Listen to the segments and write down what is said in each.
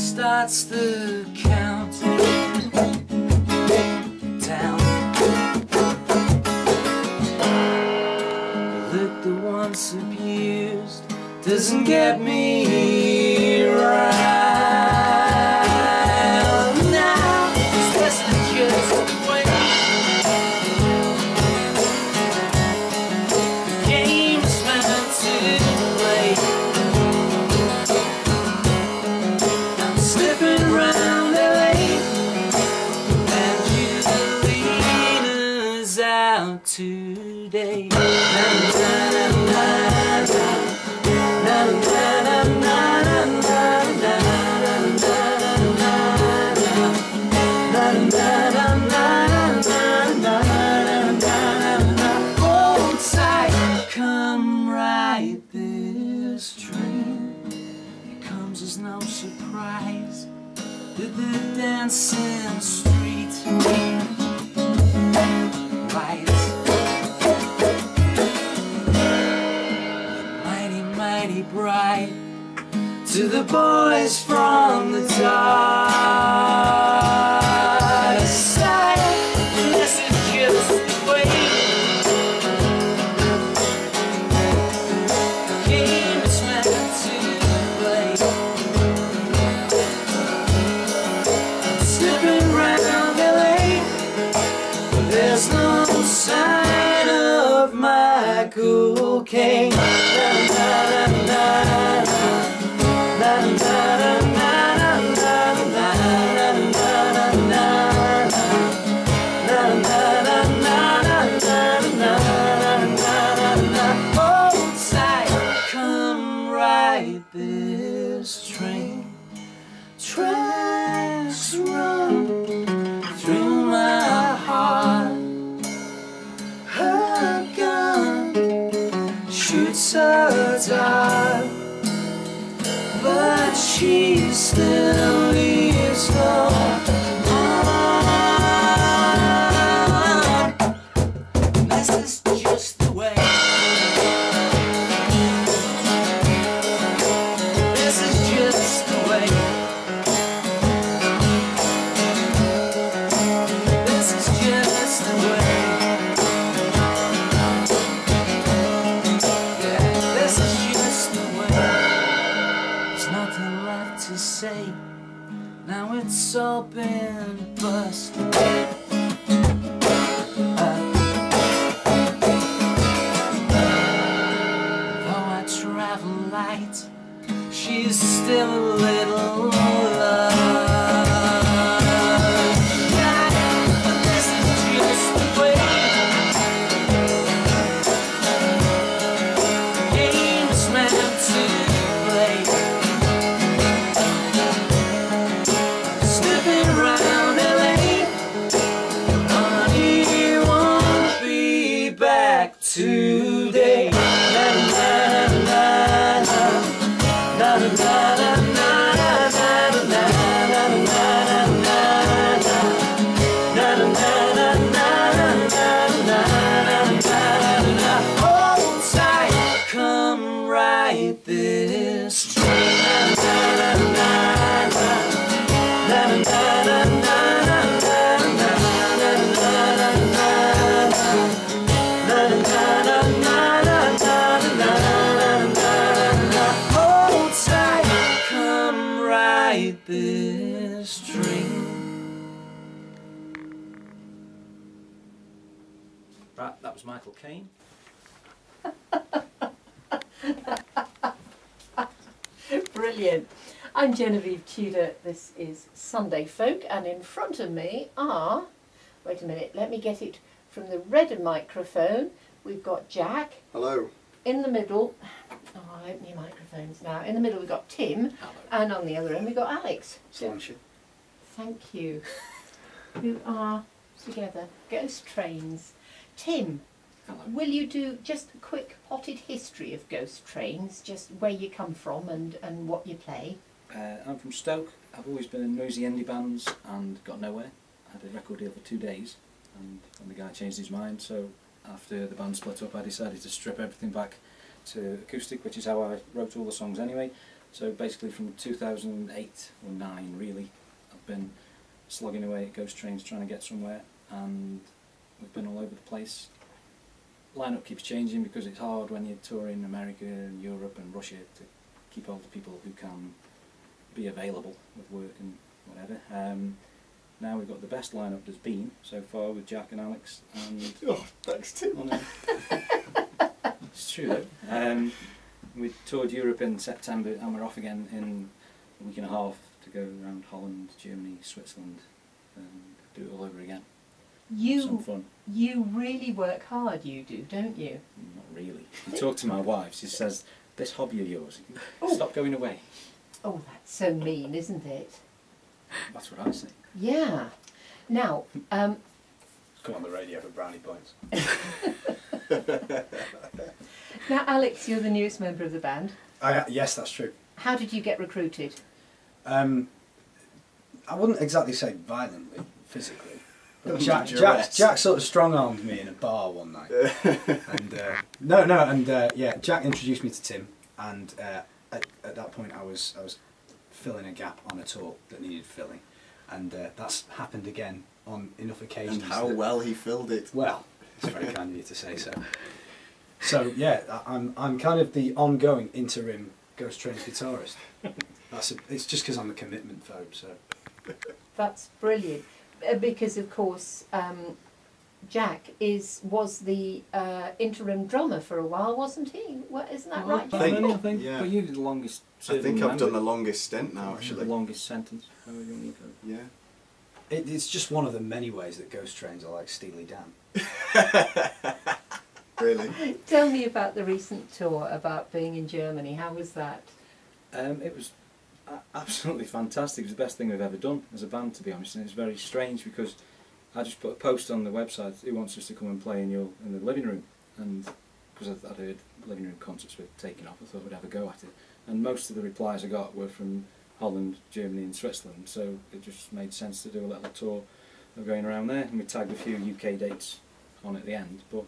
starts the count down. The look that once abused doesn't get me right. Now this is just the way the game's meant to play. I'm slipping round LA and Julie's out today. Hold tight, come ride this train. It comes as no surprise that the dancing street lights, mighty, mighty bright, to the boys from the dark side. This is just the way the game is meant to play. Slipping round LA, but there's no sign of my cocaine. Hold tight, come ride this train. Tracks run through my heart. Her gun shoots a dart, but she still leaves no mark. This is just the way. This is just the way. This is just the way. Yeah, this is just the way. There's nothing left to say. Now it's all been busted. Though I travel light, she's still a little lost. But this is just the way the game is meant to play. Slipping round LA, honey won't be back today. Hold tight, come ride this train. Hold tight, come ride this train. Right, that was Michael Caine. Brilliant. I'm Genevieve Tudor. This is Sunday Folk, and in front of me are, wait a minute, let me get it from the red microphone. We've got Jack. Hello. In the middle, oh, I'll open your microphones now. In the middle we've got Tim. Hello. And on the other end we've got Alex. Sláinte. Thank you. Who are together. Ghost Trains. Tim, Hello. will you do just a quick potted history of Ghost Trains, just where you come from and what you play? I'm from Stoke. I've always been in noisy indie bands and got nowhere. I had a record deal for 2 days, and the guy changed his mind, so after the band split up I decided to strip everything back to acoustic, which is how I wrote all the songs anyway. So basically from 2008 or 9 really, I've been slogging away at Ghost Trains trying to get somewhere, and we've been all over the place. Lineup keeps changing because it's hard when you're touring America and Europe and Russia to keep all the people who can be available with work and whatever. Now we've got the best lineup there's been so far with Jack and Alex. And oh, thanks Tim. It's true though. We toured Europe in September and we're off again in a week and a half to go around Holland, Germany, Switzerland and do it all over again. Some fun. You really work hard, you do, don't you? Not really. You talk to my wife, she says, this hobby of yours, stop going away. Oh, that's so mean, isn't it? That's what I say. Yeah. Now, come on the radio for brownie points. Now, Alex, you're the newest member of the band. Yes, that's true. How did you get recruited? I wouldn't exactly say violently, physically. Jack sort of strong-armed me in a bar one night. And yeah, Jack introduced me to Tim, and at that point I was filling a gap on a tour that needed filling, and that's happened again on enough occasions. And how well he filled it. Well, it's very kind of you to say so. So yeah, I'm kind of the ongoing interim Ghost Trains guitarist. It's just because I'm a commitment phobe. So That's brilliant, because of course Jack was the interim drummer for a while, wasn't he? Isn't that right, Jack? I think. Yeah. But you're the longest. I think I've done the longest stint now, actually. The longest sentence. Yeah. it's just one of the many ways that Ghost Trains are like Steely Dan. Really? Tell me about the recent tour, about being in Germany. How was that? It was absolutely fantastic. It was the best thing we've ever done as a band, to be honest. And it's very strange because I just put a post on the website, who wants us to come and play in the living room? And because I'd heard living room concerts were taking off, I thought we'd have a go at it. And most of the replies I got were from Holland, Germany and Switzerland, so it just made sense to do a little tour of going around there, and we tagged a few UK dates on at the end, but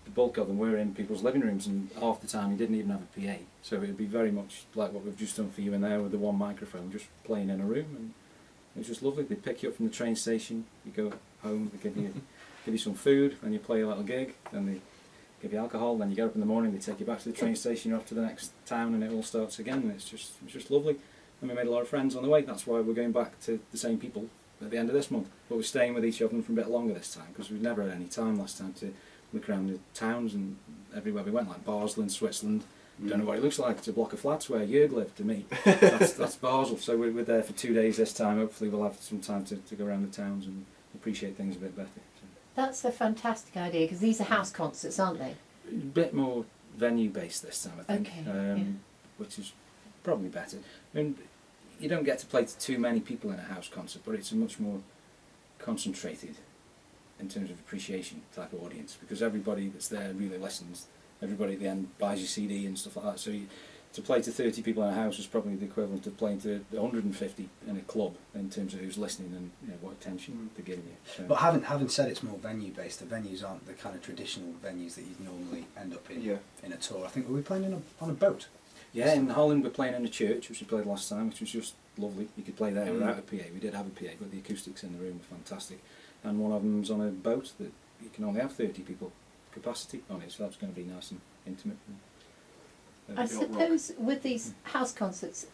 the bulk of them were in people's living rooms, and half the time you didn't even have a PA, so it would be very much like what we've just done for you in there with the one microphone, just playing in a room, and it was just lovely. They'd pick you up from the train station, you go home, they give you some food, then you play a little gig, then they give you alcohol, then you get up in the morning, they take you back to the train station, you're off to the next town, and it all starts again, and it's just lovely. And we made a lot of friends on the way. That's why we're going back to the same people at the end of this month, but we're staying with each other for a bit longer this time, because we've never had any time last time to look around the towns and everywhere we went, like Basel in Switzerland. Don't know what it looks like. It's a block of flats where Jörg lived to me. That's Basel. So we're there for 2 days this time. Hopefully we'll have some time to go around the towns and appreciate things a bit better. So. That's a fantastic idea, because these are house concerts, aren't they? A bit more venue based this time, I think, Okay, yeah. which is probably better. I mean, you don't get to play to too many people in a house concert, but it's a much more concentrated, in terms of appreciation, type of audience, because everybody that's there really listens. Everybody at the end buys your CD and stuff like that. So to play to 30 people in a house is probably the equivalent of playing to 150 in a club in terms of who's listening and what attention they're giving you. So. But having said it's more venue based, the venues aren't the kind of traditional venues that you'd normally end up in in a tour. I think we were playing on a boat. Yeah, in Holland we're playing in a church, which we played last time, which was just lovely. You could play there without a PA. We did have a PA, but the acoustics in the room were fantastic. And one of them's on a boat that you can only have 30 people capacity on it, so that's going to be nice and intimate. I suppose with these house concerts,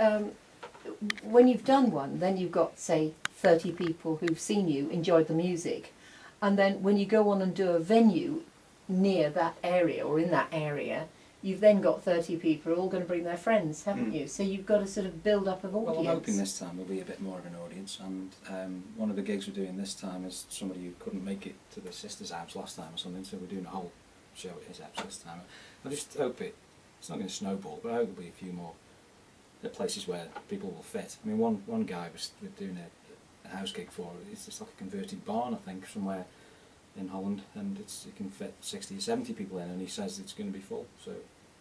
when you've done one, then you've got, say, 30 people who've seen you, enjoyed the music, and then when you go on and do a venue near that area or in that area, you've then got 30 people who are all going to bring their friends, haven't you? So you've got a sort of build up of audience. Well, I'm hoping this time will be a bit more of an audience, and one of the gigs we're doing this time is somebody who couldn't make it to the sister's house last time or something, so we're doing a whole show at his house this time. I just hope it's not going to snowball, but I hope there'll be a few more places where people will fit. I mean, one guy we're doing a house gig for, it's just like a converted barn, I think, somewhere in Holland, and it can fit 60 or 70 people in, and he says it's going to be full, so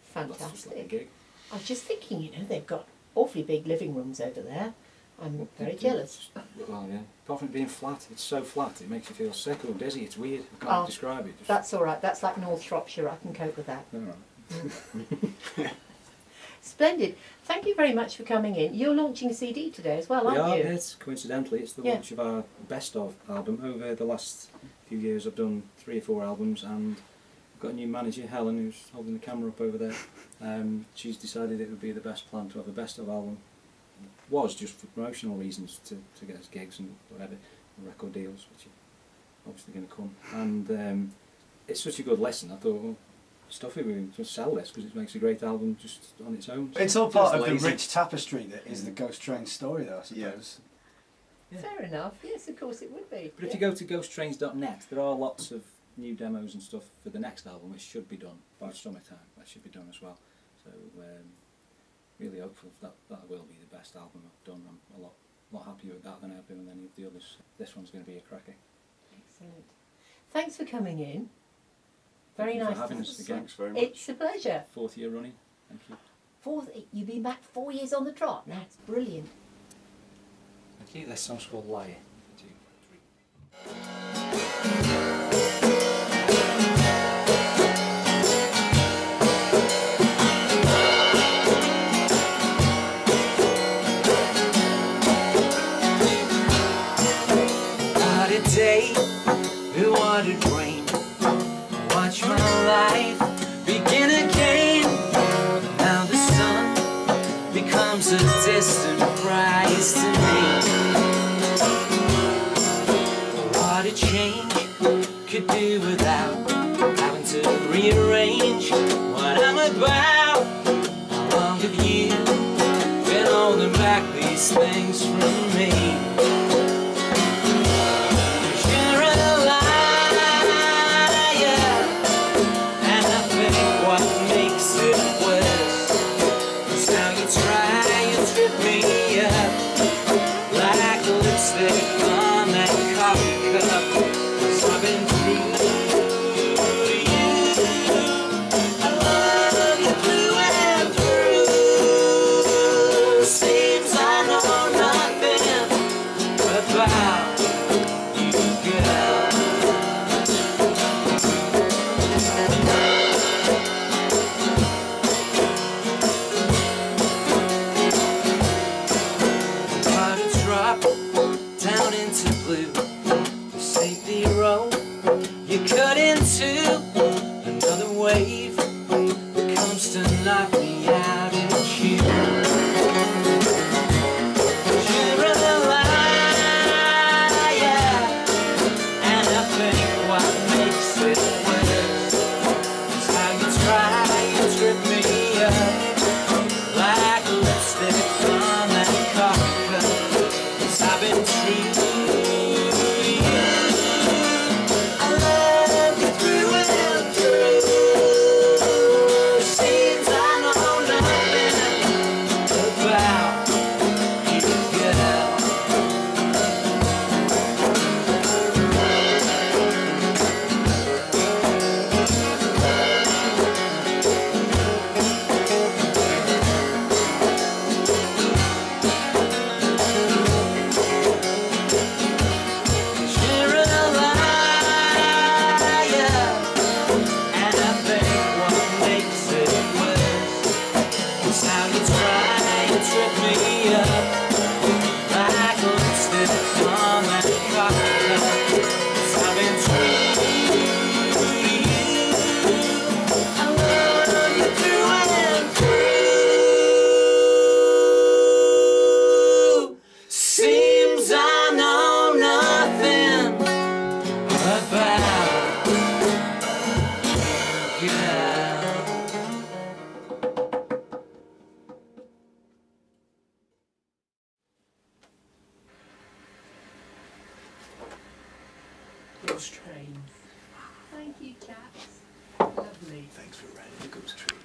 fantastic. That's just like a gig. I was just thinking, you know, they've got awfully big living rooms over there. I'm very jealous. Well, yeah. Apart from it being flat, it's so flat, it makes you feel sick or dizzy. It's weird. I can't describe it. That's all right. That's like North Shropshire. I can cope with that. All right. Splendid. Thank you very much for coming in. You're launching a CD today as well, aren't you? Yes, coincidentally, it's the launch of our best of album. Over the last few years I've done 3 or 4 albums, and I've got a new manager, Helen, who's holding the camera up over there. She's decided it would be the best plan to have a best of album. Was just for promotional reasons, to get us gigs and whatever, and record deals, which are obviously going to come. And it's such a good listen, I thought, well, stuff it, we can just sell this because it makes a great album just on its own. It's all part of the lazy. rich tapestry that is the Ghost Train story, though, I suppose. Yeah. Fair enough. Yes, of course it would be. But if you go to ghosttrains.net, there are lots of new demos and stuff for the next album, which should be done by summertime. That should be done as well. So really hopeful that will be the best album I've done. I'm a lot happier with that than I've been with any of the others. This one's going to be a cracker. Excellent. Thanks for coming in. Very Thank you nice. for having us again. Thanks very much. It's a pleasure. 4th year running. Thank you. You've been back 4 years on the trot. That's brilliant. Thank you. This song's called Liar. 2, 3. What a day, what a dream. Watch my life begin again. Now the sun becomes a distant prize to me. What a change, could do without having to rearrange what I'm about. How long have you been holding back these things from me? Ghost Trains. Thank you, chaps. Lovely. Thanks for riding the Ghost Train.